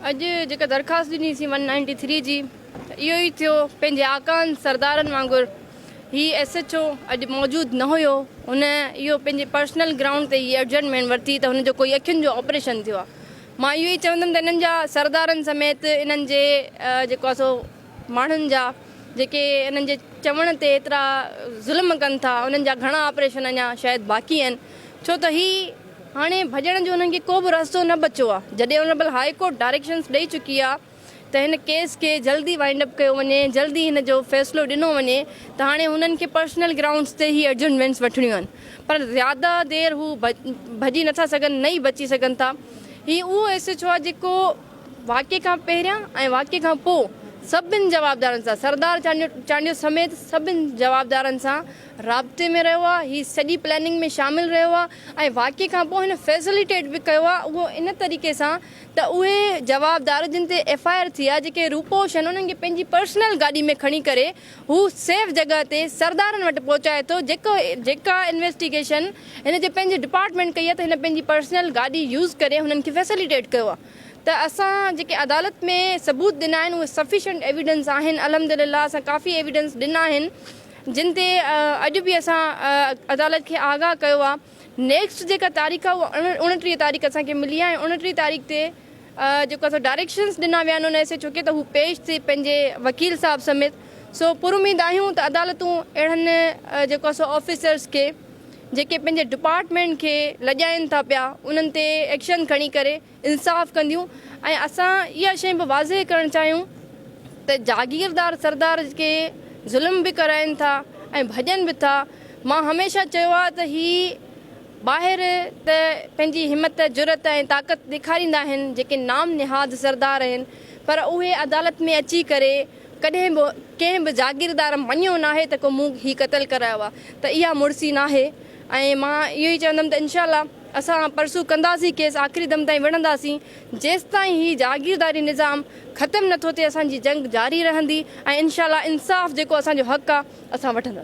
अॼु जेका दरख़्वास्त ॾिनीसीं 193 जी इहो ई थियो पंहिंजे आकान सरदारनि वांगुरु। ही SHO अॼु मौजूदु न हुयो, हुन इहो पंहिंजे पर्सनल ग्राउंड ते हीअ एडजमेंट वरिती त हुनजो कोई अखियुनि जो ऑपरेशन थियो आहे। मां इहो ई चवंदमि त इन्हनि जा सरदारनि समेत इन्हनि जे जेको आहे सो माण्हुनि जा जेके इन्हनि जे चवण ते एतिरा ज़ुल्म कनि था, उन्हनि जा घणा ऑपरेशन अञा शायदि बाक़ी आहिनि, छो त ही हाणे भॼण जो हुननि खे को बि रस्तो न बचियो आहे। जॾहिं ऑनरेबल हाई कोर्ट डायरेक्शन्स ॾेई चुकी आहे त हिन केस खे जल्दी वाइंड अप कयो वञे, जल्दी हिन जो फ़ैसिलो ॾिनो वञे, त हाणे हुननि खे पर्सनल ग्राउंड्स ते ई एडजमेंट्स वठणियूं आहिनि, पर ज़्यादा देरि हू भॼी नथा सघनि, न ई बची सघनि था। हीउ उहो SHO आहे जेको वाक़े खां पहिरियां ऐं वाक़े खां पोइ सभिनि जवाबदारनि सां, सरदार चांडियो समेत सभिनि जवाबदारनि सां राब्ते में रहियो आहे। हीउ सॼी प्लैनिंग में शामिलु रहियो आहे ऐं वाक़े खां पोइ हिन फैसिलिटेट बि कयो आहे, उहो इन तरीक़े सां त उहे जवाबदार जिन ते FIR थी आहे, जेके रूपोश आहिनि, उन्हनि खे पंहिंजी पर्सनल गाॾी में खणी करे हू सेफ जॻह ते सरदारनि वटि पहुचाए थो। जेका इन्वेस्टिगेशन हिन जे पंहिंजे डिपार्टमेंट कई आहे, त हिन पंहिंजी पर्सनल गाॾी यूज़ करे हुननि खे फैसिलिटेट कयो आहे। त असां जेके अदालत में सबूत ॾिना आहिनि उहे सफिशेंट एविडेंस आहिनि। अल्हम्दुलिल्लाह असां काफ़ी एविडेंस ॾिना आहिनि जिन ते अॼु बि असां अदालत खे आगाह कयो आहे। नेक्स्ट जेका तारीख़ आहे उहा 29 तारीख़ असांखे मिली आहे ऐं 29 तारीख़ ते जेको असां डायरेक्शन्स ॾिना विया आहिनि उन SHO खे त हू पेश थिए पंहिंजे वकील साहिब समेत। सो पुरुमीद आहियूं त अदालतूं अहिड़नि जेको आहे सो ऑफिसर्स खे जेके पंहिंजे डिपार्टमेंट खे लॼाइनि था पिया, उन्हनि ते एक्शन खणी करे इंसाफ़ कंदियूं। ऐं असां इहा शइ बि वाज़े करणु चाहियूं त जागीरदार सरदार के ज़ुल्म बि कराइनि था ऐं भॼनि बि था। मां हमेशह चयो आहे त ही ॿाहिरि त पंहिंजी हिमत जुरत ऐं ताक़त ॾेखारींदा आहिनि जेके नाम निहाद सरदार आहिनि, पर उहे अदालत में अची करे कॾहिं बि कंहिं बि जागीरदार मञियो नाहे त को मूं हीउ क़तलु करायो आहे, त इहा मुड़सी नाहे। ऐं मां इहो ई चवंदमि त इनशाअल्लाह असां परसू कंदासीं केस, आख़िरी दम ताईं विढ़ंदासीं। जेसि ताईं हीउ जागीरदारी निज़ाम ख़तमु नथो थिए असांजी जंग जारी रहंदी ऐं इनशाअल्लाह इंसाफ़ जेको असांजो हक़ आहे असां वठंदासीं।